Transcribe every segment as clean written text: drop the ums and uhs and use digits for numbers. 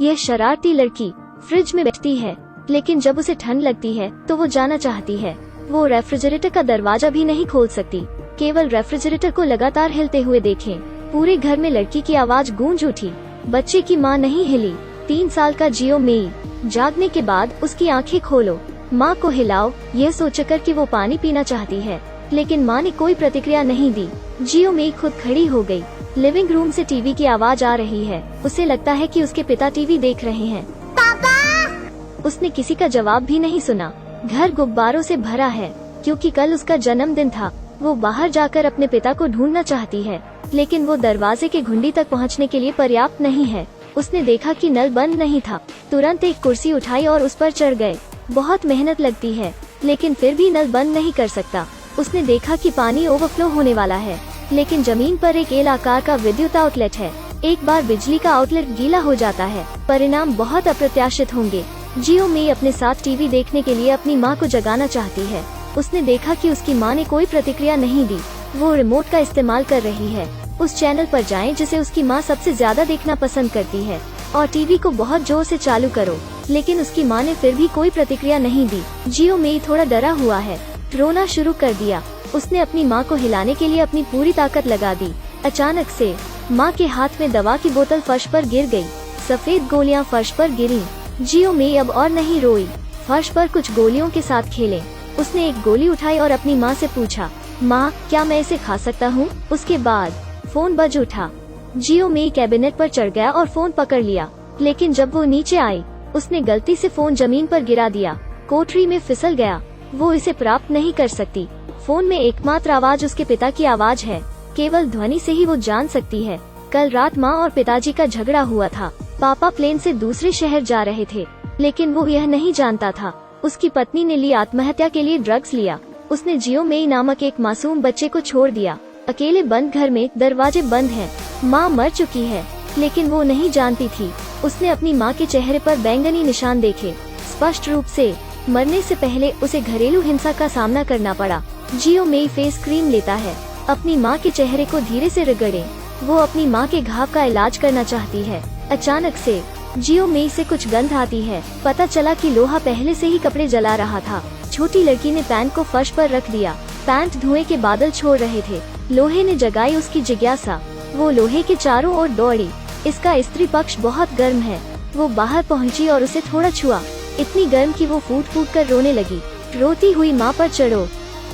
यह शरारती लड़की फ्रिज में बैठती है, लेकिन जब उसे ठंड लगती है तो वो जाना चाहती है। वो रेफ्रिजरेटर का दरवाजा भी नहीं खोल सकती, केवल रेफ्रिजरेटर को लगातार हिलते हुए देखें। पूरे घर में लड़की की आवाज गूंज उठी। बच्चे की माँ नहीं हिली। 3 साल का जियो मेई। जागने के बाद उसकी आंखें खोलो, माँ को हिलाओ, यह सोचकर कि वो पानी पीना चाहती है, लेकिन माँ ने कोई प्रतिक्रिया नहीं दी। जियो मेई खुद खड़ी हो गई। लिविंग रूम से टीवी की आवाज आ रही है। उसे लगता है कि उसके पिता टीवी देख रहे हैं। पापा! उसने किसी का जवाब भी नहीं सुना। घर गुब्बारों से भरा है, क्योंकि कल उसका जन्मदिन था। वो बाहर जाकर अपने पिता को ढूंढना चाहती है, लेकिन वो दरवाजे के घुंडी तक पहुंचने के लिए पर्याप्त नहीं है। उसने देखा कि नल बंद नहीं था। तुरंत एक कुर्सी उठाई और उस पर चढ़ गए। बहुत मेहनत लगती है, लेकिन फिर भी नल बंद नहीं कर सकता। उसने देखा कि पानी ओवरफ्लो होने वाला है, लेकिन जमीन पर एक एल आकार का विद्युत आउटलेट है। एक बार बिजली का आउटलेट गीला हो जाता है, परिणाम बहुत अप्रत्याशित होंगे। जियो मेई अपने साथ टीवी देखने के लिए अपनी माँ को जगाना चाहती है। उसने देखा कि उसकी माँ ने कोई प्रतिक्रिया नहीं दी। वो रिमोट का इस्तेमाल कर रही है। उस चैनल पर जाएं जिसे उसकी माँ सबसे ज्यादा देखना पसंद करती है, और टीवी को बहुत जोर से चालू करो। लेकिन उसकी माँ ने फिर भी कोई प्रतिक्रिया नहीं दी। जियो मेई थोड़ा डरा हुआ है, रोना शुरू कर दिया। उसने अपनी माँ को हिलाने के लिए अपनी पूरी ताकत लगा दी। अचानक से माँ के हाथ में दवा की बोतल फर्श पर गिर गई। सफेद गोलियां फर्श पर गिरी। जियो मेई अब और नहीं रोई। फर्श पर कुछ गोलियों के साथ खेले। उसने एक गोली उठाई और अपनी माँ से पूछा, माँ क्या मैं इसे खा सकता हूँ? उसके बाद फोन बज उठा। जियो मेई कैबिनेट पर चढ़ गया और फोन पकड़ लिया, लेकिन जब वो नीचे आई, उसने गलती से फोन जमीन पर गिरा दिया। कोठरी में फिसल गया। वो इसे प्राप्त नहीं कर सकती। फोन में एकमात्र आवाज उसके पिता की आवाज है। केवल ध्वनि से ही वो जान सकती है। कल रात माँ और पिताजी का झगड़ा हुआ था। पापा प्लेन से दूसरे शहर जा रहे थे, लेकिन वो यह नहीं जानता था। उसकी पत्नी ने ली आत्महत्या के लिए ड्रग्स लिया। उसने जियो मेई नामक एक मासूम बच्चे को छोड़ दिया। अकेले बंद घर में दरवाजे बंद हैं। माँ मर चुकी है, लेकिन वो नहीं जानती थी। उसने अपनी माँ के चेहरे पर बैंगनी निशान देखे। स्पष्ट रूप से मरने से पहले उसे घरेलू हिंसा का सामना करना पड़ा। जियो मेई फेस क्रीम लेता है। अपनी माँ के चेहरे को धीरे से रगड़े। वो अपनी माँ के घाव का इलाज करना चाहती है। अचानक से जियो मेई से कुछ गंध आती है। पता चला कि लोहा पहले से ही कपड़े जला रहा था। छोटी लड़की ने पैंट को फर्श पर रख दिया। पैंट धुएं के बादल छोड़ रहे थे। लोहे ने जगाई उसकी जिज्ञासा। वो लोहे के चारों ओर दौड़ी। इसका स्त्री पक्ष बहुत गर्म है। वो बाहर पहुंची और उसे थोड़ा छुआ। इतनी गर्म कि वो फूट फूट कर रोने लगी। रोती हुई माँ पर चढ़ो,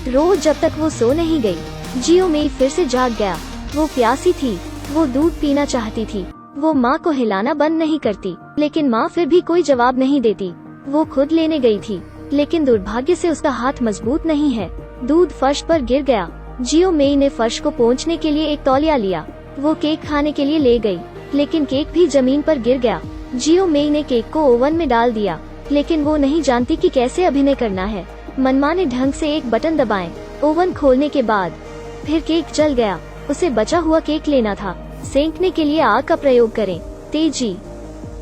रो जब तक वो सो नहीं गई। जियो मेई फिर से जाग गया। वो प्यासी थी। वो दूध पीना चाहती थी। वो माँ को हिलाना बंद नहीं करती, लेकिन माँ फिर भी कोई जवाब नहीं देती। वो खुद लेने गई थी, लेकिन दुर्भाग्य से उसका हाथ मजबूत नहीं है। दूध फर्श पर गिर गया। जियो मेई ने फर्श को पोंछने के लिए एक तौलिया लिया। वो केक खाने के लिए ले गई, लेकिन केक भी जमीन पर गिर गया। जियो मेई ने केक को ओवन में डाल दिया, लेकिन वो नहीं जानती कि कैसे अभिनय करना है। मनमाने ढंग से एक बटन दबाएं। ओवन खोलने के बाद फिर केक जल गया। उसे बचा हुआ केक लेना था। सेंकने के लिए आग का प्रयोग करें। तेजी।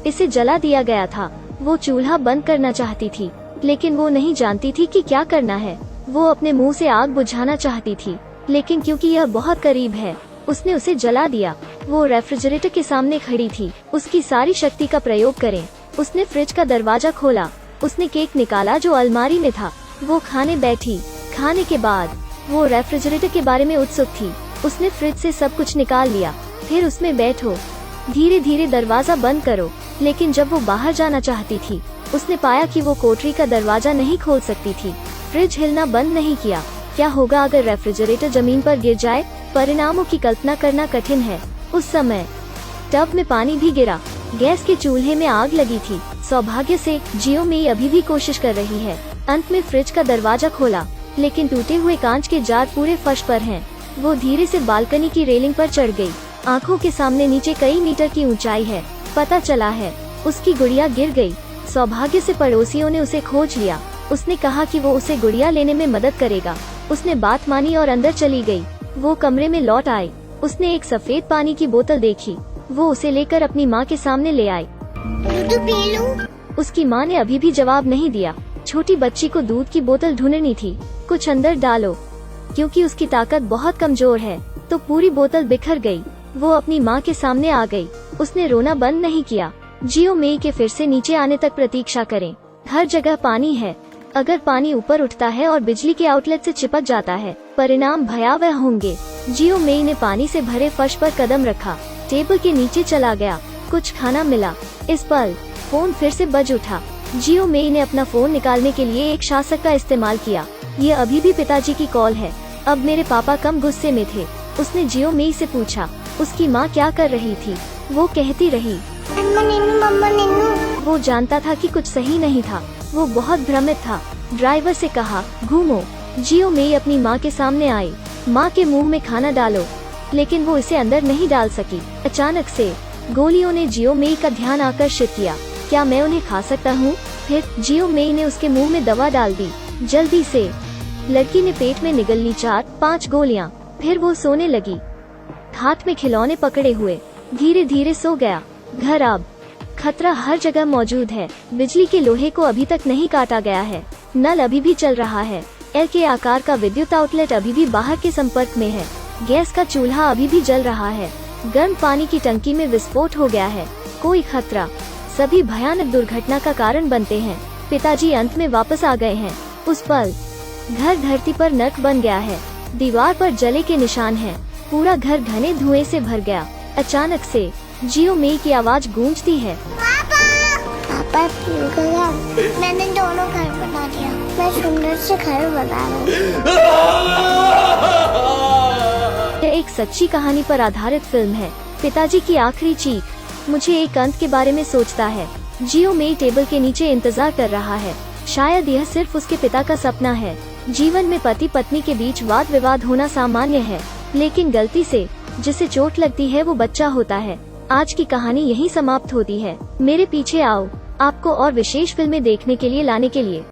इसे जला दिया गया था। वो चूल्हा बंद करना चाहती थी, लेकिन वो नहीं जानती थी कि क्या करना है। वो अपने मुंह से आग बुझाना चाहती थी, लेकिन क्योंकि यह बहुत करीब है, उसने उसे जला दिया। वो रेफ्रिजरेटर के सामने खड़ी थी। उसकी सारी शक्ति का प्रयोग करें। उसने फ्रिज का दरवाजा खोला। उसने केक निकाला जो अलमारी में था। वो खाने बैठी। खाने के बाद वो रेफ्रिजरेटर के बारे में उत्सुक थी। उसने फ्रिज से सब कुछ निकाल लिया। फिर उसमें बैठो। धीरे धीरे दरवाजा बंद करो। लेकिन जब वो बाहर जाना चाहती थी, उसने पाया कि वो कोठरी का दरवाजा नहीं खोल सकती थी। फ्रिज हिलना बंद नहीं किया। क्या होगा अगर रेफ्रिजरेटर जमीन पर गिर जाए? परिणामों की कल्पना करना कठिन है। उस समय टब में पानी भी गिरा। गैस के चूल्हे में आग लगी थी। सौभाग्य से जियो मेई अभी भी कोशिश कर रही है। अंत में फ्रिज का दरवाजा खोला, लेकिन टूटे हुए कांच के जार पूरे फर्श पर हैं। वो धीरे से बालकनी की रेलिंग पर चढ़ गई। आंखों के सामने नीचे कई मीटर की ऊंचाई है। पता चला है उसकी गुड़िया गिर गई। सौभाग्य से पड़ोसियों ने उसे खोज लिया। उसने कहा कि वो उसे गुड़िया लेने में मदद करेगा। उसने बात मानी और अंदर चली गई। वो कमरे में लौट आई। उसने एक सफेद पानी की बोतल देखी। वो उसे लेकर अपनी माँ के सामने ले आई। दूध पी लूं? उसकी माँ ने अभी भी जवाब नहीं दिया। छोटी बच्ची को दूध की बोतल ढूंढनी थी। कुछ अंदर डालो। क्योंकि उसकी ताकत बहुत कमजोर है, तो पूरी बोतल बिखर गई। वो अपनी माँ के सामने आ गई। उसने रोना बंद नहीं किया। जियो मेई के फिर से नीचे आने तक प्रतीक्षा करें। हर जगह पानी है। अगर पानी ऊपर उठता है और बिजली के आउटलेट से चिपक जाता है, परिणाम भयावह होंगे। जियो मेई ने पानी से भरे फर्श पर कदम रखा, टेबल के नीचे चला गया। कुछ खाना मिला। इस पल फोन फिर से बज उठा। जियो मेई ने अपना फोन निकालने के लिए एक शासक का इस्तेमाल किया। ये अभी भी पिताजी की कॉल है। अब मेरे पापा कम गुस्से में थे। उसने जियो मेई से पूछा उसकी माँ क्या कर रही थी। वो कहती रही मम्मा नन्नू, मम्मा नन्नू। वो जानता था कि कुछ सही नहीं था। वो बहुत भ्रमित था। ड्राइवर से कहा घूमो। जियो मेई अपनी माँ के सामने आई। माँ के मुंह में खाना डालो, लेकिन वो इसे अंदर नहीं डाल सकी। अचानक से गोलियों ने जियो मेई का ध्यान आकर्षित किया। क्या मैं उन्हें खा सकता हूँ? फिर जियो मेई ने उसके मुंह में दवा डाल दी। जल्दी से लड़की ने पेट में निगल ली 4-5 गोलियां। फिर वो सोने लगी, हाथ में खिलौने पकड़े हुए। धीरे धीरे सो गया। घर अब खतरा हर जगह मौजूद है। बिजली के लोहे को अभी तक नहीं काटा गया है। नल अभी भी चल रहा है। एल के आकार का विद्युत आउटलेट अभी भी बाहर के संपर्क में है। गैस का चूल्हा अभी भी जल रहा है। गर्म पानी की टंकी में विस्फोट हो गया है। कोई खतरा। सभी भयानक दुर्घटना का कारण बनते हैं। पिताजी अंत में वापस आ गए हैं। उस पल घर धरती पर नर्क बन गया है। दीवार पर जले के निशान हैं। पूरा घर घने धुएं से भर गया। अचानक से जियो मेई की आवाज गूंजती है। पापा गया। मैंने दोनों घर बना दिया। मैं सुंदर से घर बना रहा हूँ। यह एक सच्ची कहानी पर आधारित फिल्म है। पिताजी की आखिरी चीख मुझे एक अंत के बारे में सोचता है। जियो मेई टेबल के नीचे इंतजार कर रहा है। शायद यह सिर्फ उसके पिता का सपना है। जीवन में पति पत्नी के बीच वाद विवाद होना सामान्य है, लेकिन गलती से जिसे चोट लगती है वो बच्चा होता है। आज की कहानी यहीं समाप्त होती है। मेरे पीछे आओ आपको और विशेष फिल्में देखने के लिए लाने के लिए।